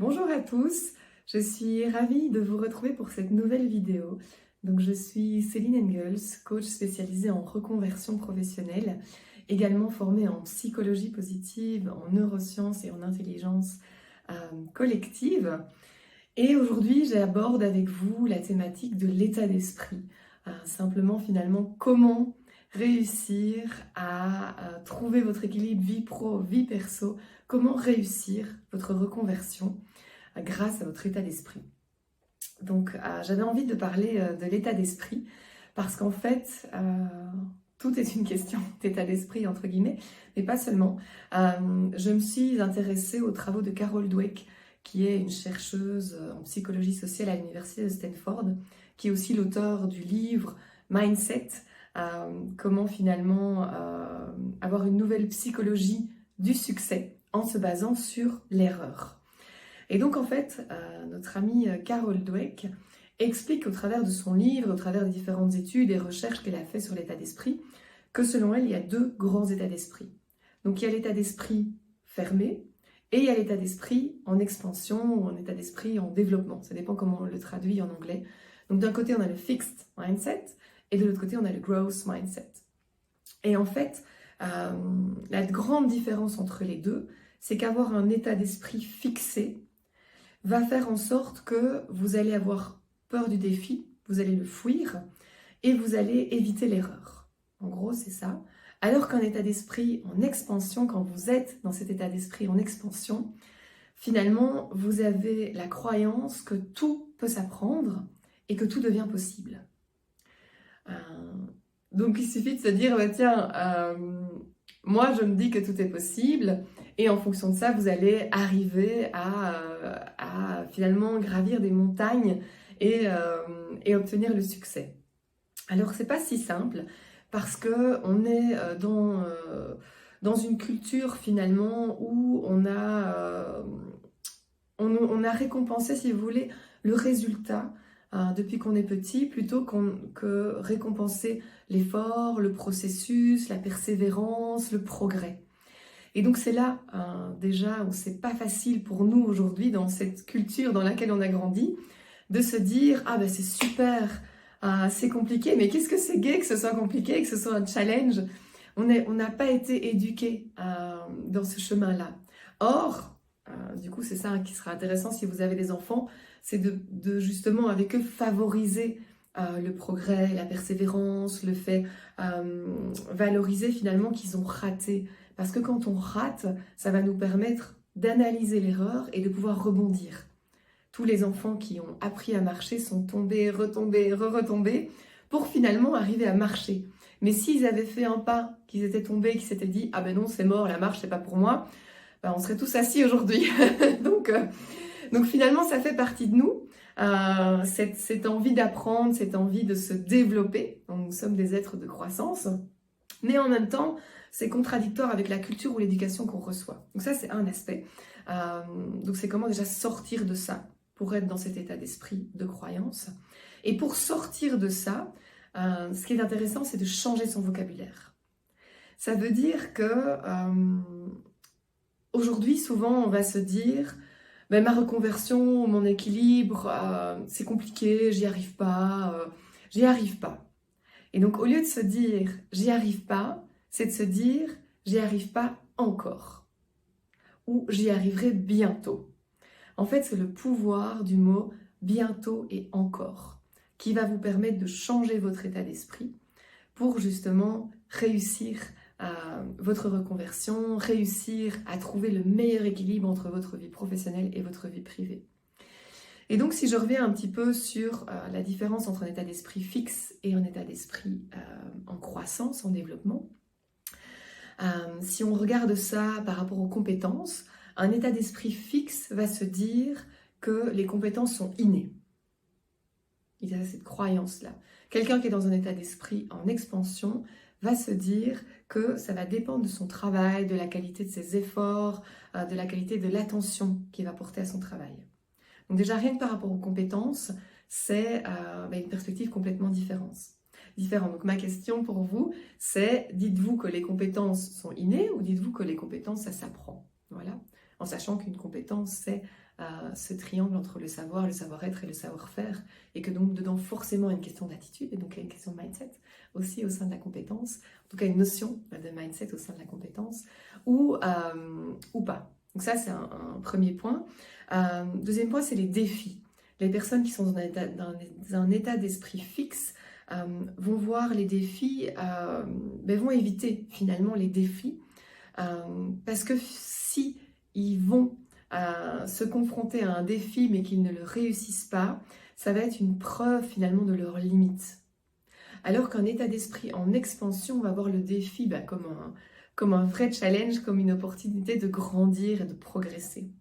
Bonjour à tous, je suis ravie de vous retrouver pour cette nouvelle vidéo. Donc je suis Céline Engels, coach spécialisée en reconversion professionnelle, également formée en psychologie positive, en neurosciences et en intelligence collective. Et aujourd'hui j'aborde avec vous la thématique de l'état d'esprit. Simplement finalement comment réussir à trouver votre équilibre vie pro, vie perso, comment réussir votre reconversion grâce à votre état d'esprit. Donc j'avais envie de parler de l'état d'esprit parce qu'en fait tout est une question d'état d'esprit entre guillemets, mais pas seulement. Je me suis intéressée aux travaux de Carol Dweck, qui est une chercheuse en psychologie sociale à l'université de Stanford, qui est aussi l'auteur du livre Mindset, comment finalement avoir une nouvelle psychologie du succès en se basant sur l'erreur. Et donc en fait, notre amie Carol Dweck explique au travers de son livre, au travers des différentes études et recherches qu'elle a fait sur l'état d'esprit, que selon elle, il y a deux grands états d'esprit. Donc il y a l'état d'esprit fermé et il y a l'état d'esprit en expansion ou en état d'esprit en développement. Ça dépend comment on le traduit en anglais. Donc d'un côté, on a le fixed mindset et de l'autre côté, on a le growth mindset. Et en fait, la grande différence entre les deux, c'est qu'avoir un état d'esprit fixé va faire en sorte que vous allez avoir peur du défi, vous allez le fuir et vous allez éviter l'erreur. En gros, c'est ça. Alors qu'un état d'esprit en expansion, quand vous êtes dans cet état d'esprit en expansion, finalement, vous avez la croyance que tout peut s'apprendre et que tout devient possible. Donc, il suffit de se dire, tiens, moi, je me dis que tout est possible, et en fonction de ça, vous allez arriver à finalement gravir des montagnes et obtenir le succès. Alors, c'est pas si simple, parce qu'on est dans une culture finalement où on a récompensé, si vous voulez, le résultat depuis qu'on est petit, plutôt que récompenser l'effort, le processus, la persévérance, le progrès. Et donc c'est là déjà où c'est pas facile pour nous aujourd'hui, dans cette culture dans laquelle on a grandi, de se dire « Ah ben c'est super, c'est compliqué, mais qu'est-ce que c'est gai que ce soit compliqué, que ce soit un challenge ?» On n'a pas été éduqués dans ce chemin-là. Or, du coup c'est ça qui sera intéressant si vous avez des enfants, c'est de justement avec eux favoriser le progrès, la persévérance, le fait valoriser finalement qu'ils ont raté. Parce que quand on rate, ça va nous permettre d'analyser l'erreur et de pouvoir rebondir. Tous les enfants qui ont appris à marcher sont tombés, retombés, re-retombés pour finalement arriver à marcher. Mais s'ils avaient fait un pas, qu'ils étaient tombés, qu'ils s'étaient dit « Ah ben non, c'est mort, la marche, c'est pas pour moi », ben on serait tous assis aujourd'hui. donc finalement, ça fait partie de nous, cette envie d'apprendre, cette envie de se développer. Donc, nous sommes des êtres de croissance, mais en même temps, c'est contradictoire avec la culture ou l'éducation qu'on reçoit. Donc ça, c'est un aspect. Donc c'est comment déjà sortir de ça pour être dans cet état d'esprit de croyance. Et pour sortir de ça, ce qui est intéressant, c'est de changer son vocabulaire. Ça veut dire que aujourd'hui, souvent, on va se dire ben, ma reconversion, mon équilibre, c'est compliqué, j'y arrive pas. Et donc, au lieu de se dire j'y arrive pas, c'est de se dire j'y arrive pas encore ou j'y arriverai bientôt. En fait, c'est le pouvoir du mot bientôt et encore qui va vous permettre de changer votre état d'esprit pour justement réussir votre reconversion, réussir à trouver le meilleur équilibre entre votre vie professionnelle et votre vie privée. Et donc, si je reviens un petit peu sur la différence entre un état d'esprit fixe et un état d'esprit en croissance, en développement, si on regarde ça par rapport aux compétences, un état d'esprit fixe va se dire que les compétences sont innées. Il y a cette croyance-là. Quelqu'un qui est dans un état d'esprit en expansion va se dire que ça va dépendre de son travail, de la qualité de ses efforts, de la qualité de l'attention qu'il va porter à son travail. Donc déjà, rien que par rapport aux compétences, c'est une perspective complètement différente. Donc ma question pour vous, c'est dites-vous que les compétences sont innées ou dites-vous que les compétences, ça s'apprend? Voilà. En sachant qu'une compétence, c'est ce triangle entre le savoir, le savoir-être et le savoir-faire, et que donc dedans forcément il y a une question d'attitude, et donc il y a une question de mindset aussi au sein de la compétence, en tout cas une notion de mindset au sein de la compétence, ou pas. Donc ça c'est un premier point. Deuxième point, c'est les défis. Les personnes qui sont dans un état d'esprit fixe vont voir les défis, vont éviter finalement les défis, parce que si ils vont se confronter à un défi mais qu'ils ne le réussissent pas, ça va être une preuve finalement de leurs limites. Alors qu'un état d'esprit en expansion va voir le défi comme un vrai challenge, comme une opportunité de grandir et de progresser.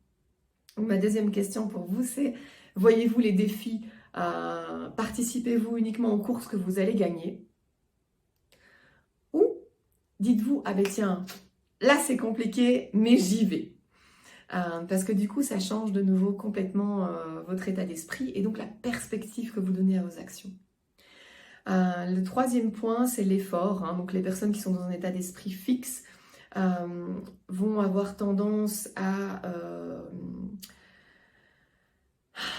Donc, ma deuxième question pour vous, c'est: voyez-vous les défis, participez-vous uniquement aux courses que vous allez gagner? Ou dites-vous, ah ben tiens, là c'est compliqué, mais j'y vais. Parce que du coup, ça change de nouveau complètement votre état d'esprit et donc la perspective que vous donnez à vos actions. Le troisième point, c'est l'effort. Donc les personnes qui sont dans un état d'esprit fixe vont avoir tendance à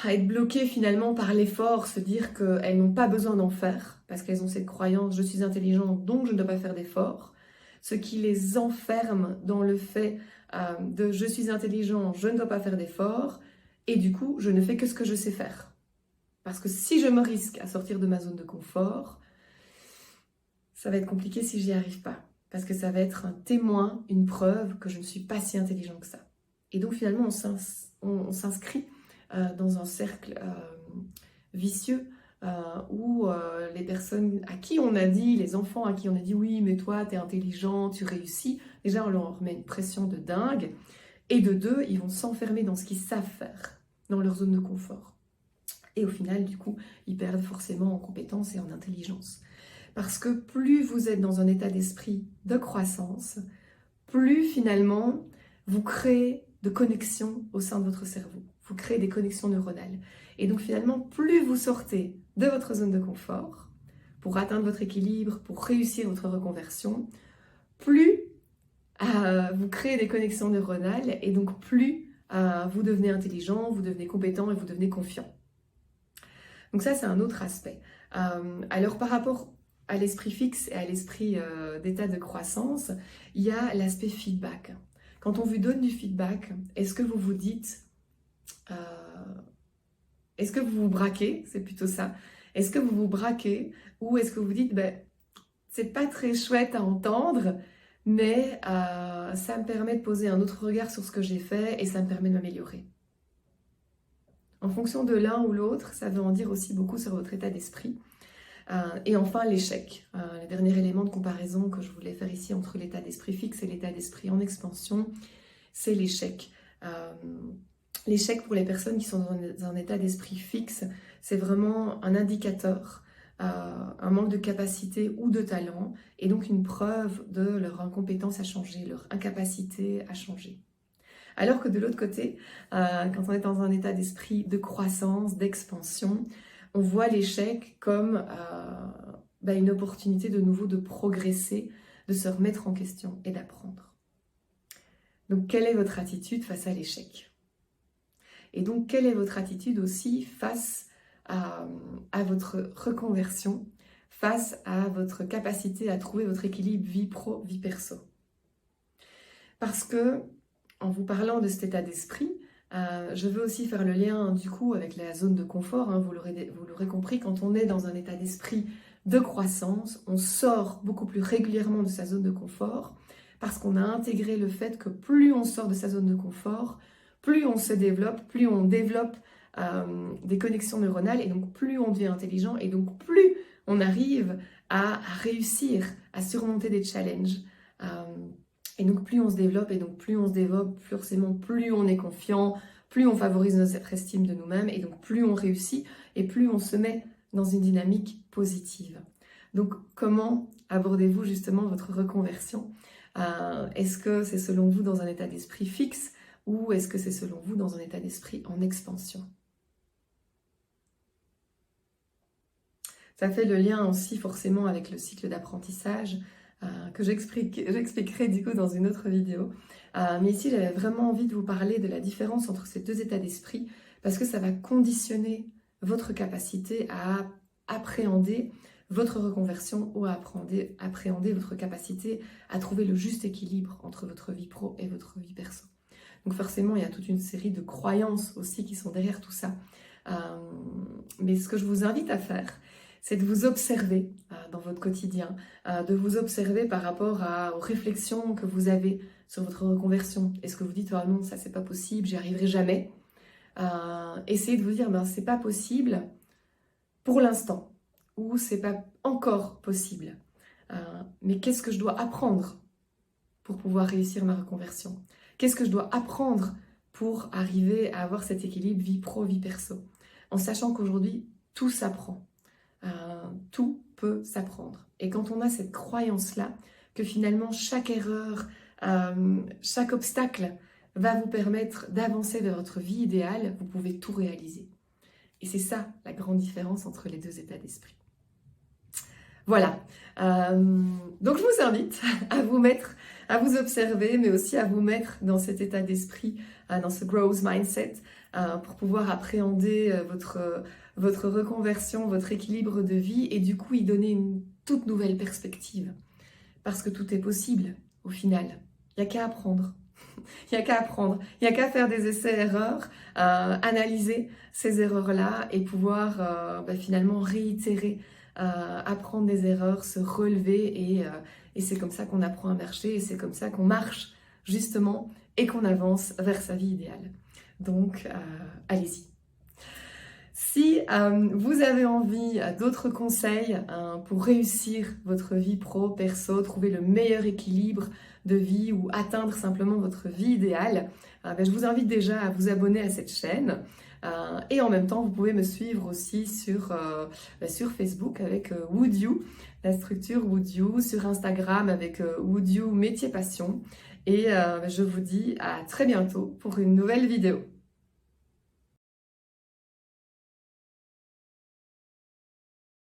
être bloquées finalement par l'effort, se dire qu'elles n'ont pas besoin d'en faire, parce qu'elles ont cette croyance: je suis intelligente, donc je ne dois pas faire d'effort. Ce qui les enferme dans le fait de je suis intelligent, je ne dois pas faire d'effort, et du coup, je ne fais que ce que je sais faire. Parce que si je me risque à sortir de ma zone de confort, ça va être compliqué si j'y arrive pas. Parce que ça va être un témoin, une preuve que je ne suis pas si intelligent que ça. Et donc finalement, on s'inscrit dans un cercle vicieux où les personnes à qui on a dit, les enfants à qui on a dit oui mais toi t'es intelligent, tu réussis, déjà on leur met une pression de dingue, et de deux, ils vont s'enfermer dans ce qu'ils savent faire, dans leur zone de confort. Et au final du coup, ils perdent forcément en compétences et en intelligence. Parce que plus vous êtes dans un état d'esprit de croissance, plus finalement vous créez de connexions au sein de votre cerveau. Vous créez des connexions neuronales. Et donc finalement, plus vous sortez de votre zone de confort pour atteindre votre équilibre, pour réussir votre reconversion, plus vous créez des connexions neuronales et donc plus vous devenez intelligent, vous devenez compétent et vous devenez confiant. Donc ça, c'est un autre aspect. Alors par rapport à l'esprit fixe et à l'esprit d'état de croissance, il y a l'aspect feedback. Quand on vous donne du feedback, est-ce que vous vous dites, est-ce que vous vous braquez? C'est plutôt ça. Est-ce que vous vous braquez ou est-ce que vous dites, c'est pas très chouette à entendre, mais ça me permet de poser un autre regard sur ce que j'ai fait et ça me permet de m'améliorer. En fonction de l'un ou l'autre, ça veut en dire aussi beaucoup sur votre état d'esprit. Et enfin, l'échec. Le dernier élément de comparaison que je voulais faire ici entre l'état d'esprit fixe et l'état d'esprit en expansion, c'est l'échec. L'échec pour les personnes qui sont dans un état d'esprit fixe, c'est vraiment un indicateur, un manque de capacité ou de talent, et donc une preuve de leur incompétence à changer, leur incapacité à changer. Alors que de l'autre côté, quand on est dans un état d'esprit de croissance, d'expansion, on voit l'échec comme une opportunité de nouveau de progresser, de se remettre en question et d'apprendre. Donc, quelle est votre attitude face à l'échec? Et donc, quelle est votre attitude aussi face à votre reconversion, face à votre capacité à trouver votre équilibre vie pro, vie perso? Parce que, en vous parlant de cet état d'esprit, je veux aussi faire le lien du coup avec la zone de confort. Vous l'aurez compris, quand on est dans un état d'esprit de croissance, on sort beaucoup plus régulièrement de sa zone de confort parce qu'on a intégré le fait que plus on sort de sa zone de confort, plus on se développe, plus on développe des connexions neuronales et donc plus on devient intelligent et donc plus on arrive à réussir à surmonter des challenges. Et donc plus on se développe et donc plus on se développe, forcément plus on est confiant, plus on favorise notre estime de nous-mêmes et donc plus on réussit et plus on se met dans une dynamique positive. Donc comment abordez-vous justement votre reconversion? Est-ce que c'est selon vous dans un état d'esprit fixe ou est-ce que c'est selon vous dans un état d'esprit en expansion? Ça fait le lien aussi forcément avec le cycle d'apprentissage. que j'expliquerai du coup dans une autre vidéo. Mais ici, j'avais vraiment envie de vous parler de la différence entre ces deux états d'esprit parce que ça va conditionner votre capacité à appréhender votre reconversion ou à appréhender votre capacité à trouver le juste équilibre entre votre vie pro et votre vie perso. Donc forcément, il y a toute une série de croyances aussi qui sont derrière tout ça. Mais ce que je vous invite à faire, c'est de vous observer dans votre quotidien, de vous observer par rapport aux réflexions que vous avez sur votre reconversion. Est-ce que vous dites « Ah non, ça c'est pas possible, j'y arriverai jamais ». Essayez de vous dire « c'est pas possible pour l'instant » ou « c'est pas encore possible ». Mais qu'est-ce que je dois apprendre pour pouvoir réussir ma reconversion? Qu'est-ce que je dois apprendre pour arriver à avoir cet équilibre vie pro, vie perso? En sachant qu'aujourd'hui, tout s'apprend. Tout peut s'apprendre. Et quand on a cette croyance-là, que finalement chaque erreur, chaque obstacle va vous permettre d'avancer vers votre vie idéale, vous pouvez tout réaliser. Et c'est ça la grande différence entre les deux états d'esprit. Voilà. Donc je vous invite à vous observer, mais aussi à vous mettre dans cet état d'esprit, dans ce growth mindset, pour pouvoir appréhender votre reconversion, votre équilibre de vie et du coup y donner une toute nouvelle perspective. Parce que tout est possible au final. Il n'y a qu'à apprendre. Il n'y a qu'à apprendre. Il n'y a qu'à faire des essais-erreurs, analyser ces erreurs-là et pouvoir finalement réitérer, apprendre des erreurs, se relever et c'est comme ça qu'on apprend à marcher et c'est comme ça qu'on marche justement et qu'on avance vers sa vie idéale. Donc, allez-y. Si vous avez envie d'autres conseils pour réussir votre vie pro, perso, trouver le meilleur équilibre de vie ou atteindre simplement votre vie idéale, je vous invite déjà à vous abonner à cette chaîne. Et en même temps, vous pouvez me suivre aussi sur Facebook avec Wood You, la structure Wood You, sur Instagram avec Wood You Métier Passion. Et je vous dis à très bientôt pour une nouvelle vidéo.